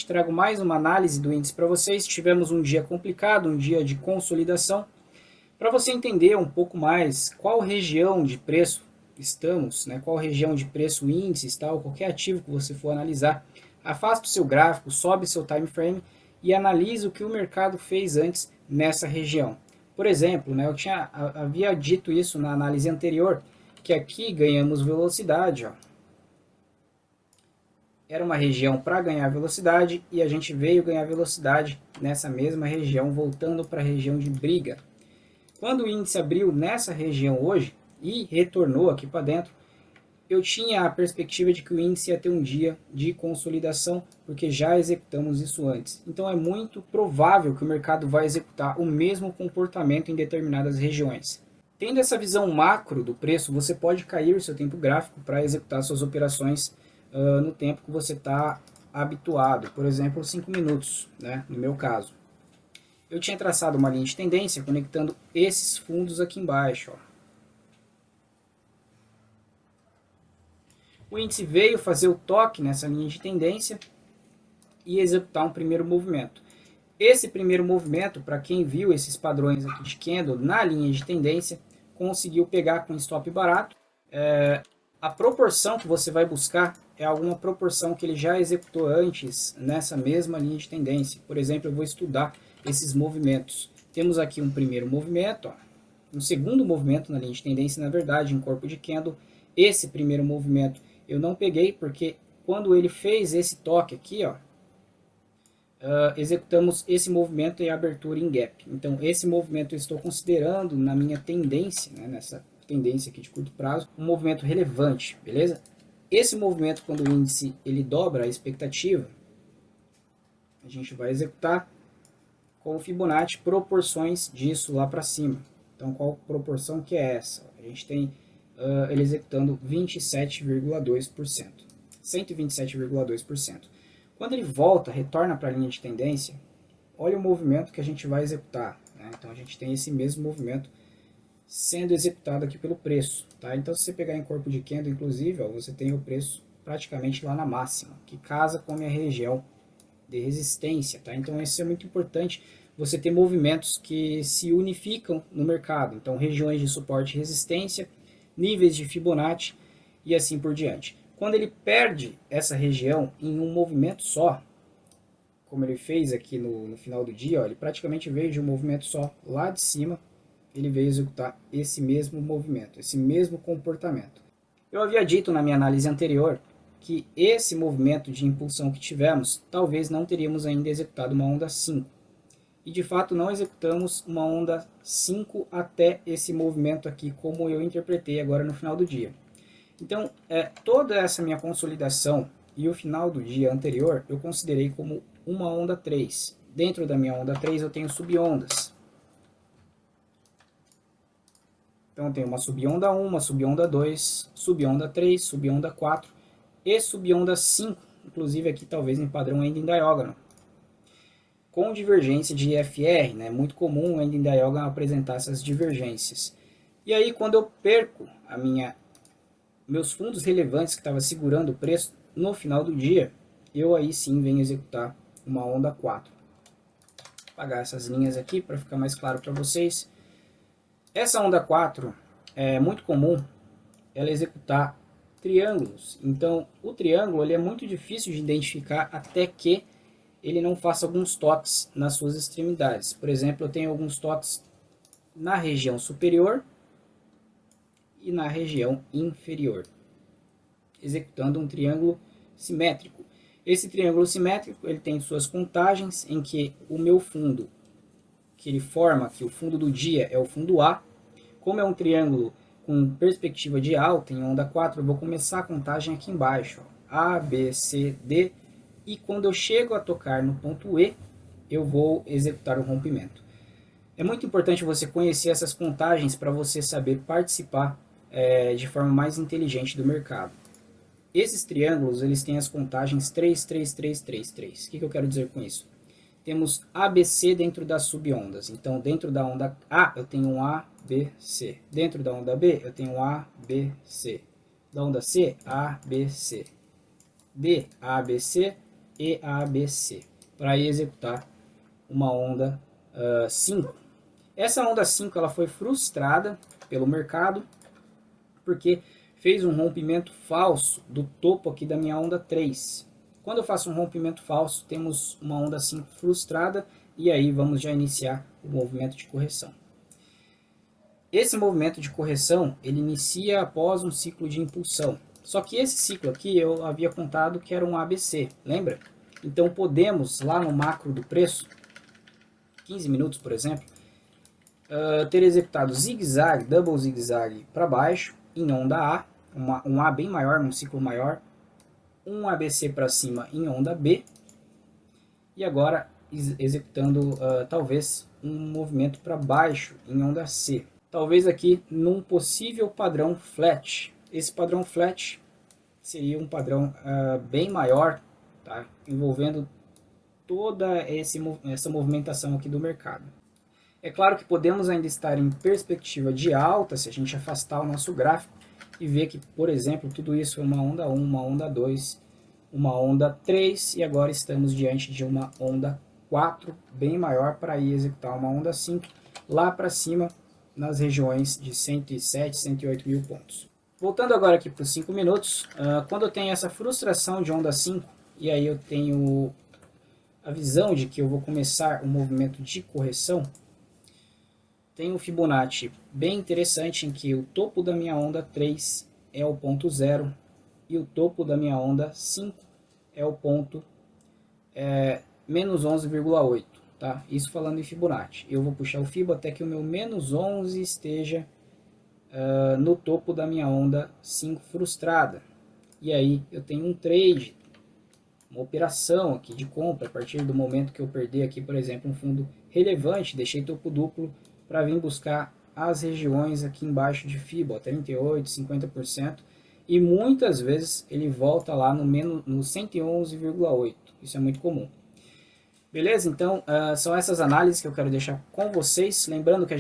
Trago mais uma análise do índice para vocês. Tivemos um dia complicado, um dia de consolidação. Para você entender um pouco mais qual região de preço estamos, né, qual região de preço o índice está, ou qualquer ativo que você for analisar, afasta o seu gráfico, sobe seu time frame e analise o que o mercado fez antes nessa região. Por exemplo, né, havia dito isso na análise anterior, que aqui ganhamos velocidade, ó. Era uma região para ganhar velocidade e a gente veio ganhar velocidade nessa mesma região, voltando para a região de briga. Quando o índice abriu nessa região hoje e retornou aqui para dentro, eu tinha a perspectiva de que o índice ia ter um dia de consolidação, porque já executamos isso antes. Então é muito provável que o mercado vai executar o mesmo comportamento em determinadas regiões. Tendo essa visão macro do preço, você pode cair o seu tempo gráfico para executar suas operações no tempo que você está habituado, por exemplo, 5 minutos, né, no meu caso. Eu tinha traçado uma linha de tendência conectando esses fundos aqui embaixo. Ó. O índice veio fazer o toque nessa linha de tendência e executar um primeiro movimento. Esse primeiro movimento, para quem viu esses padrões aqui de candle na linha de tendência, conseguiu pegar com stop barato. A proporção que você vai buscar é alguma proporção que ele já executou antes nessa mesma linha de tendência. Por exemplo, eu vou estudar esses movimentos. Temos aqui um primeiro movimento, ó, um segundo movimento na linha de tendência, na verdade, em corpo de candle. Esse primeiro movimento eu não peguei, porque quando ele fez esse toque aqui, ó, executamos esse movimento em abertura em gap. Então, esse movimento eu estou considerando na minha tendência, né, nessa tendência aqui de curto prazo, um movimento relevante, beleza? Esse movimento, quando o índice ele dobra a expectativa, a gente vai executar com o Fibonacci proporções disso lá para cima. Então, qual proporção que é essa? A gente tem ele executando 27,2%, 127,2%. Quando ele volta, retorna para a linha de tendência, olha o movimento que a gente vai executar, né? Então, a gente tem esse mesmo movimento sendo executado aqui pelo preço, tá? Então, se você pegar em corpo de candle, inclusive, ó, você tem o preço praticamente lá na máxima, que casa com a minha região de resistência, tá? Então, isso é muito importante, você ter movimentos que se unificam no mercado. Então, regiões de suporte e resistência, níveis de Fibonacci e assim por diante. Quando ele perde essa região em um movimento só, como ele fez aqui no final do dia, ó, ele praticamente veio de um movimento só lá de cima, ele veio executar esse mesmo movimento, esse mesmo comportamento. Eu havia dito na minha análise anterior que esse movimento de impulsão que tivemos, talvez não teríamos ainda executado uma onda 5. E de fato não executamos uma onda 5 até esse movimento aqui, como eu interpretei agora no final do dia. Então, toda essa minha consolidação e o final do dia anterior, eu considerei como uma onda 3. Dentro da minha onda 3 eu tenho subondas. Então, eu tenho uma subonda 1, uma subonda 2, subonda 3, subonda 4 e subonda 5, inclusive aqui talvez em padrão Ending Diagonal, com divergência de IFR, né? Muito comum o Ending Diagonal apresentar essas divergências. E aí, quando eu perco meus fundos relevantes que estava segurando o preço no final do dia, eu aí sim venho executar uma onda 4. Vou apagar essas linhas aqui para ficar mais claro para vocês. Essa onda 4 é muito comum ela executar triângulos. Então, o triângulo ele é muito difícil de identificar até que ele não faça alguns toques nas suas extremidades. Por exemplo, eu tenho alguns toques na região superior e na região inferior, executando um triângulo simétrico. Esse triângulo simétrico ele tem suas contagens em que o meu fundo, que ele forma, que o fundo do dia é o fundo A. Como é um triângulo com perspectiva de alta em onda 4, eu vou começar a contagem aqui embaixo, ó, A, B, C, D, e quando eu chego a tocar no ponto E, eu vou executar o rompimento. É muito importante você conhecer essas contagens para você saber participar de forma mais inteligente do mercado. Esses triângulos eles têm as contagens 3, 3, 3, 3, 3. O que eu quero dizer com isso? Temos ABC dentro das subondas. Então, dentro da onda A, eu tenho um A, B, C. Dentro da onda B, eu tenho um A, B, C. Da onda C, A, B, C. D, A, B, C. e ABC, para executar uma onda 5. Essa onda 5 ela foi frustrada pelo mercado, porque fez um rompimento falso do topo aqui da minha onda 3. Quando eu faço um rompimento falso, temos uma onda 5 frustrada, e aí vamos já iniciar o movimento de correção. Esse movimento de correção, ele inicia após um ciclo de impulsão. Só que esse ciclo aqui eu havia contado que era um ABC, lembra? Então podemos, lá no macro do preço, 15 minutos por exemplo, ter executado zigue-zague, double zigue-zague para baixo, em onda A, um A bem maior, um ciclo maior, um ABC para cima em onda B, e agora executando talvez um movimento para baixo em onda C. Talvez aqui num possível padrão flat. Esse padrão flat seria um padrão bem maior, tá? Envolvendo toda essa movimentação aqui do mercado. É claro que podemos ainda estar em perspectiva de alta se a gente afastar o nosso gráfico e ver que, por exemplo, tudo isso é uma onda 1, uma onda 2, uma onda 3 e agora estamos diante de uma onda 4 bem maior para ir executar uma onda 5 lá para cima nas regiões de 107, 108 mil pontos. Voltando agora aqui para os 5 minutos, quando eu tenho essa frustração de onda 5 e aí eu tenho a visão de que eu vou começar um movimento de correção, tem um Fibonacci bem interessante em que o topo da minha onda 3 é o ponto 0 e o topo da minha onda 5 é o ponto menos 11,8. Tá? Isso falando em Fibonacci. Eu vou puxar o Fibo até que o meu menos 11 esteja no topo da minha onda 5 frustrada. E aí eu tenho um trade, uma operação aqui de compra a partir do momento que eu perder aqui, por exemplo, um fundo relevante, deixei topo duplo para vir buscar as regiões aqui embaixo de Fibo, 38, 50%, e muitas vezes ele volta lá no 111,8. Isso é muito comum. Beleza? Então, são essas análises que eu quero deixar com vocês. Lembrando que